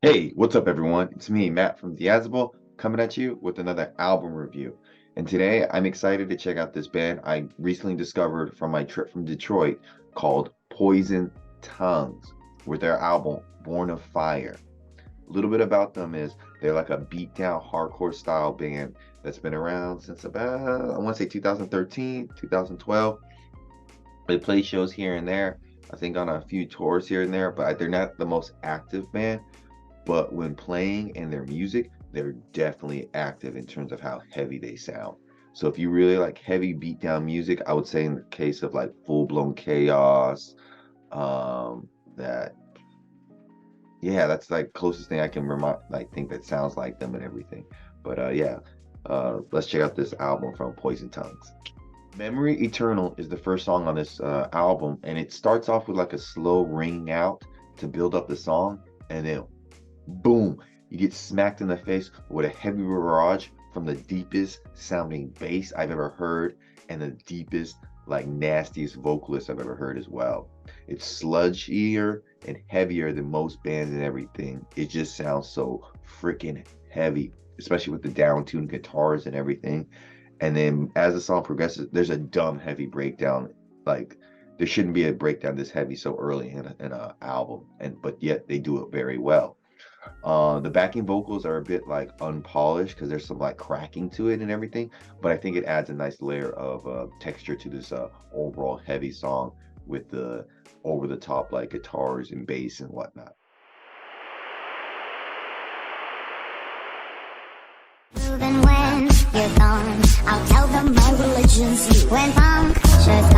Hey, what's up, everyone? It's me, Matt from Diazable, coming at you with another album review. And today I'm excited to check out this band I recently discovered from my trip from Detroit called Poison Tongues with their album Born of Fire. A little bit about them is they're like a beat down hardcore style band that's been around since about, I want to say 2013, 2012. They play shows here and there, I think on a few tours here and there, but they're not the most active band. But when playing and their music, they're definitely active in terms of how heavy they sound. So if you really like heavy beat down music, I would say in the case of like full blown chaos, that yeah, that's like closest thing I can remind like think that sounds like them and everything. But yeah, let's check out this album from Poison Tongues. Memory Eternal is the first song on this album, and it starts off with like a slow ringing out to build up the song, and then boom, you get smacked in the face with a heavy barrage from the deepest sounding bass I've ever heard and the deepest, like nastiest vocalist I've ever heard as well. It's sludgier and heavier than most bands and everything. It just sounds so freaking heavy, especially with the down-tuned guitars and everything. And then as the song progresses, there's a dumb heavy breakdown. Like there shouldn't be a breakdown this heavy so early in a album, and but yet they do it very well. The backing vocals are a bit like unpolished because there's some like cracking to it and everything, but I think it adds a nice layer of texture to this overall heavy song with the over the top like guitars and bass and whatnot. Even when you're gone, I'll tell them my religion's you. When punctures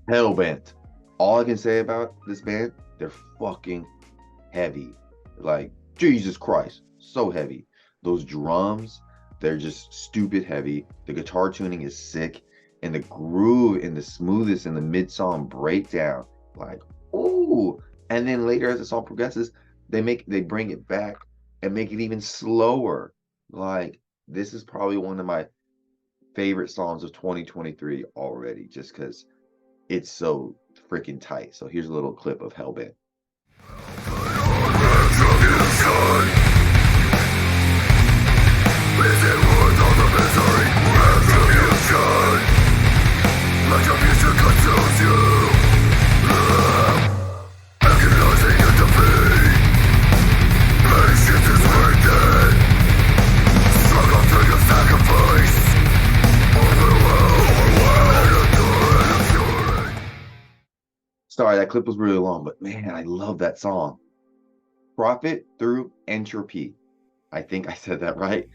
Hellbent. All I can say about this band, they're fucking heavy. Like, Jesus Christ, so heavy. Those drums, they're just stupid heavy. The guitar tuning is sick. And the groove and the smoothness in the mid-song breakdown, like, ooh. And then later as the song progresses, they bring it back and make it even slower. Like, this is probably one of my favorite songs of 2023 already, just because it's so freaking tight. So here's a little clip of Hellbent. Sorry, that clip was really long, but man, I love that song. Profit through entropy. I think I said that right.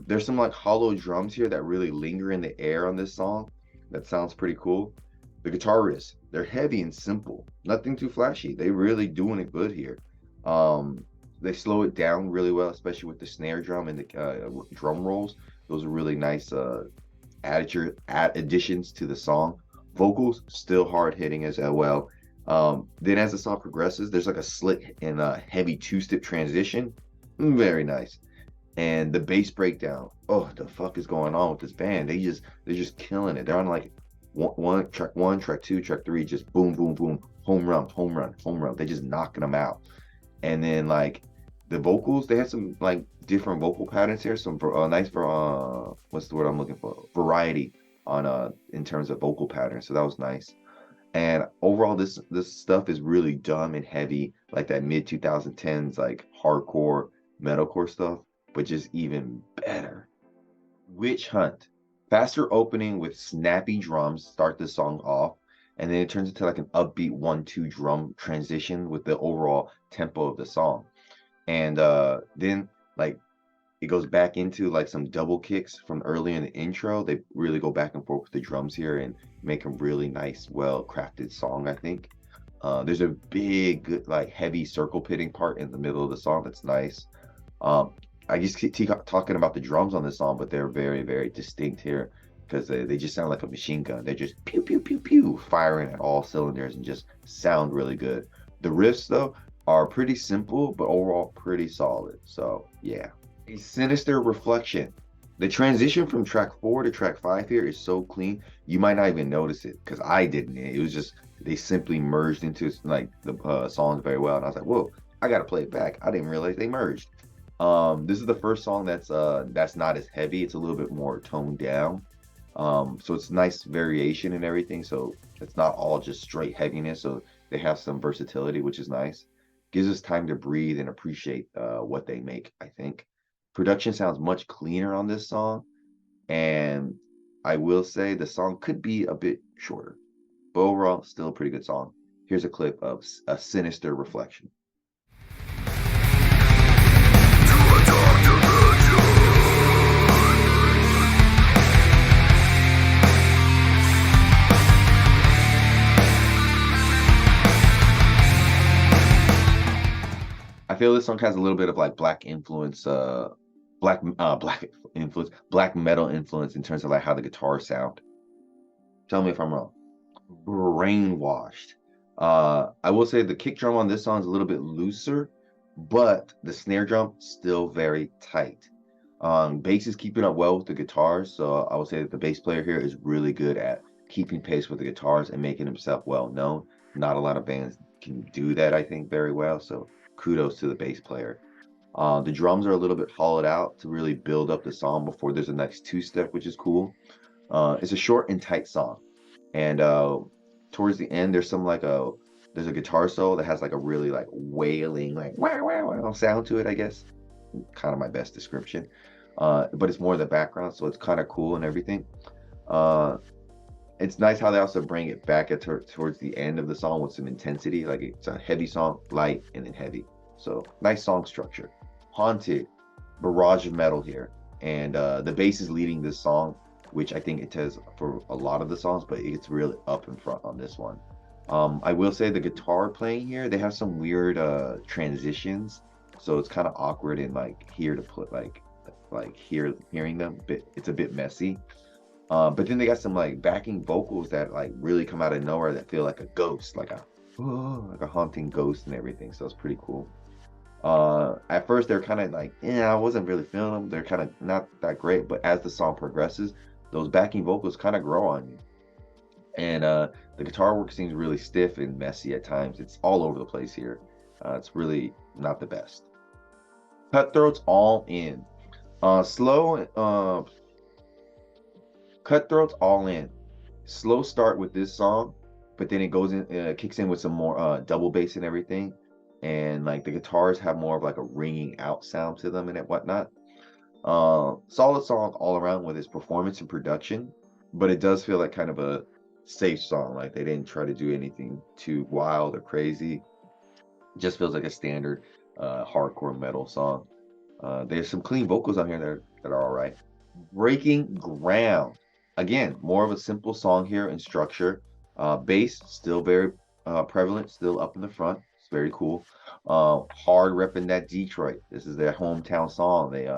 There's some like hollow drums here that really linger in the air on this song. That sounds pretty cool. The guitar riffs, they're heavy and simple, nothing too flashy. They really doing it good here. They slow it down really well, especially with the snare drum and the drum rolls. Those are really nice additions to the song. Vocals still hard hitting as well. Then as the song progresses, there's like a slick and heavy two-step transition. Very nice. And the bass breakdown. Oh, the fuck is going on with this band? They're just killing it. They're on like one, track two, track three, just boom, boom, boom, home run, home run, home run. They just knocking them out. And then like the vocals, they had some like different vocal patterns here. Some nice for what's the word I'm looking for? Variety on in terms of vocal patterns. So that was nice. And overall, this stuff is really dumb and heavy, like that mid 2010s like hardcore metalcore stuff, but just even better. Witch Hunt. Faster opening with snappy drums start the song off, and then it turns into like an upbeat 1-2 drum transition with the overall tempo of the song. And then like it goes back into like some double kicks from early in the intro. They really go back and forth with the drums here and make a really nice, well crafted song, I think. There's a big, like heavy circle pitting part in the middle of the song that's nice. I just keep talking about the drums on this song, but they're very, very distinct here because they just sound like a machine gun. They're just pew, pew, pew, pew, firing at all cylinders and just sound really good. The riffs, though, are pretty simple, but overall pretty solid. So yeah. A sinister reflection. The transition from track 4 to track 5 here is so clean, you might not even notice it because I didn't. It was just they simply merged into like the songs very well, and I was like, whoa, I gotta play it back. I didn't realize they merged. This is the first song that's not as heavy. It's a little bit more toned down. So it's nice variation and everything. So it's not all just straight heaviness. So they have some versatility, which is nice. Gives us time to breathe and appreciate what they make, I think. Production sounds much cleaner on this song, and I will say the song could be a bit shorter, but overall, still a pretty good song. Here's a clip of a sinister reflection. I feel this song has a little bit of like black influence, black metal influence in terms of like how the guitars sound. Tell me if I'm wrong. Brainwashed. I will say the kick drum on this song is a little bit looser, but the snare drum still very tight. Bass is keeping up well with the guitars, so I would say that the bass player here is really good at keeping pace with the guitars and making himself well known. Not a lot of bands can do that, I think, very well. So kudos to the bass player. The drums are a little bit hollowed out to really build up the song before there's a nice two-step, which is cool. It's a short and tight song, and towards the end, there's a guitar solo that has like a really like wailing like wow wow wow sound to it. I guess kind of my best description. But it's more the background, so it's kind of cool and everything. Uh, it's nice how they also bring it back towards the end of the song with some intensity. Like it's a heavy song, light, and then heavy. So nice song structure. Haunted, barrage of metal here, and the bass is leading this song, which I think it does for a lot of the songs, but it's really up in front on this one. I will say the guitar playing here, they have some weird transitions, so it's kind of awkward and like here to put like hearing them, but it's a bit messy. But then they got some like backing vocals that like really come out of nowhere that feel like a ghost, like a haunting ghost and everything. So it's pretty cool. At first they're kind of like, yeah, I wasn't really feeling them. They're kind of not that great, but as the song progresses, those backing vocals kind of grow on you. And the guitar work seems really stiff and messy at times. It's all over the place here. It's really not the best. Cutthroats all in. Slow Cutthroats all in. Slow start with this song, but then it goes in, kicks in with some more double bass and everything, and like the guitars have more of like a ringing out sound to them and whatnot. Solid song all around with its performance and production, but it does feel like kind of a safe song. Like they didn't try to do anything too wild or crazy. It just feels like a standard hardcore metal song. There's some clean vocals on here that are all right. Breaking Ground. Again, more of a simple song here in structure. Bass still very prevalent, still up in the front. It's very cool. Hard repping that Detroit. This is their hometown song. They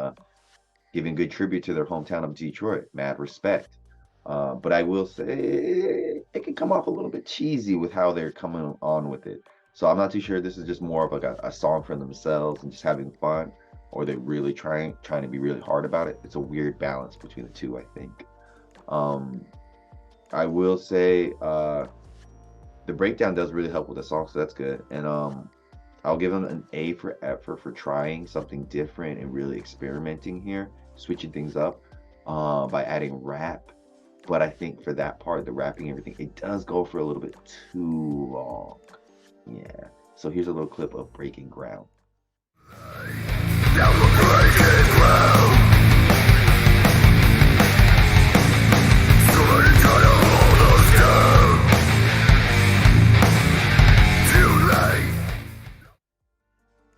giving good tribute to their hometown of Detroit. Mad respect. But I will say it can come off a little bit cheesy with how they're coming on with it. So I'm not too sure this is just more of like a song for themselves and just having fun, or they're really trying to be really hard about it. It's a weird balance between the two, I think. I will say the breakdown does really help with the song, so that's good. And I'll give them an A for effort for trying something different and really experimenting here, switching things up by adding rap. But I think for that part, the rapping, everything, it does go for a little bit too long. Yeah. So here's a little clip of Breaking Ground.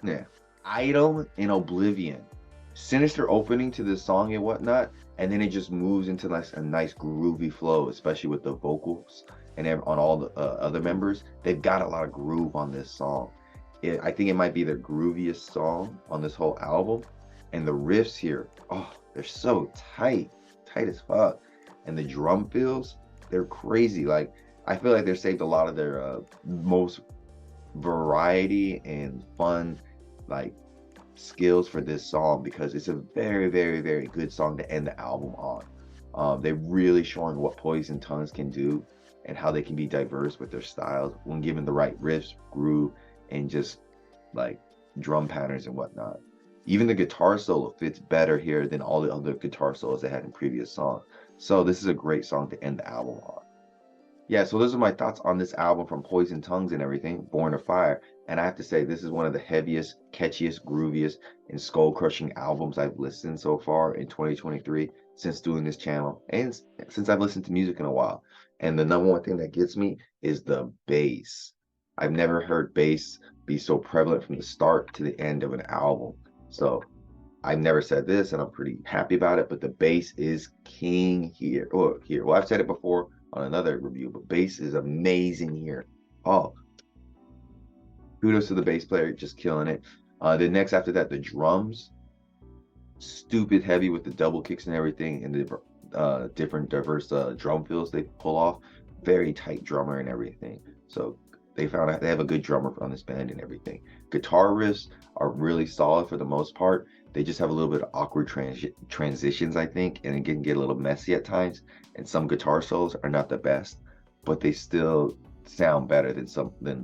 Yeah. Item in Oblivion. Sinister opening to this song and whatnot, and then it just moves into like a nice groovy flow, especially with the vocals and on all the other members. They've got a lot of groove on this song. I think it might be their grooviest song on this whole album. And the riffs here, oh, they're so tight as fuck. And the drum fills, they're crazy. Like I feel like they saved a lot of their most variety and fun like skills for this song, because it's a very, very, very good song to end the album on. They're really showing what Poison Tongues can do and how they can be diverse with their styles when given the right riffs, groove, and just like drum patterns and whatnot. Even the guitar solo fits better here than all the other guitar solos they had in previous songs. So this is a great song to end the album on. Yeah, so those are my thoughts on this album from Poison Tongues and everything, Born of Fire. And I have to say, this is one of the heaviest, catchiest, grooviest, and skull-crushing albums I've listened so far in 2023 since doing this channel and since I've listened to music in a while. And the number one thing that gets me is the bass. I've never heard bass be so prevalent from the start to the end of an album. So I've never said this, and I'm pretty happy about it, but the bass is king here. Well, I've said it before on another review, but bass is amazing here. Oh, kudos to the bass player, just killing it. The next after that, the drums, stupid heavy with the double kicks and everything, and the different diverse drum fills they pull off. Very tight drummer and everything. So they found out they have a good drummer on this band and everything. Guitar riffs are really solid for the most part. They just have a little bit of awkward transitions, I think, and it can get a little messy at times. And some guitar solos are not the best, but they still sound better than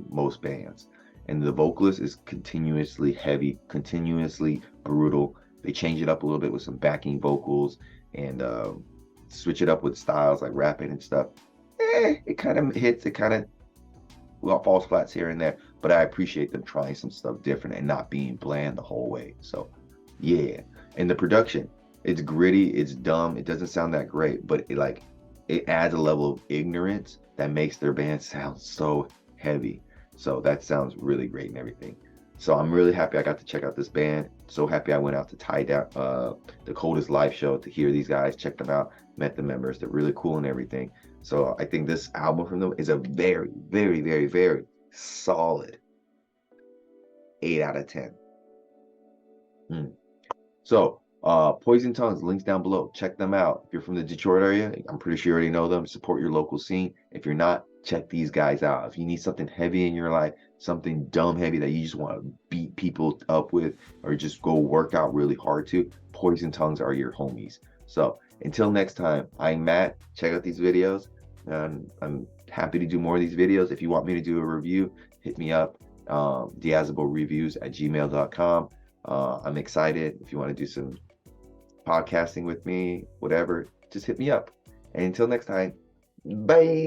most bands. And the vocalist is continuously heavy, continuously brutal. They change it up a little bit with some backing vocals and switch it up with styles like rapping and stuff. It kind of hits. It kind of falls flats here and there, but I appreciate them trying some stuff different and not being bland the whole way. So yeah. And the production, it's gritty, it's dumb, it doesn't sound that great, but it adds a level of ignorance that makes their band sound so heavy. So that sounds really great and everything. So I'm really happy I got to check out this band. So happy I went out to tie down the Coldest live show to hear these guys, check them out, met the members. They're really cool and everything. So I think this album from them is a very, very, very, very solid 8 out of 10. So Poison Tongues, links down below. Check them out. If you're from the Detroit area, I'm pretty sure you already know them. Support your local scene. If you're not, check these guys out. If you need something heavy in your life, something dumb heavy that you just want to beat people up with, or just go work out really hard to, Poison Tongues are your homies. So until next time, I'm Matt. Check out these videos. And I'm happy to do more of these videos. If you want me to do a review, hit me up, diazablreviews@gmail.com. I'm excited. If you want to do some podcasting with me, whatever, just hit me up. And until next time, bye.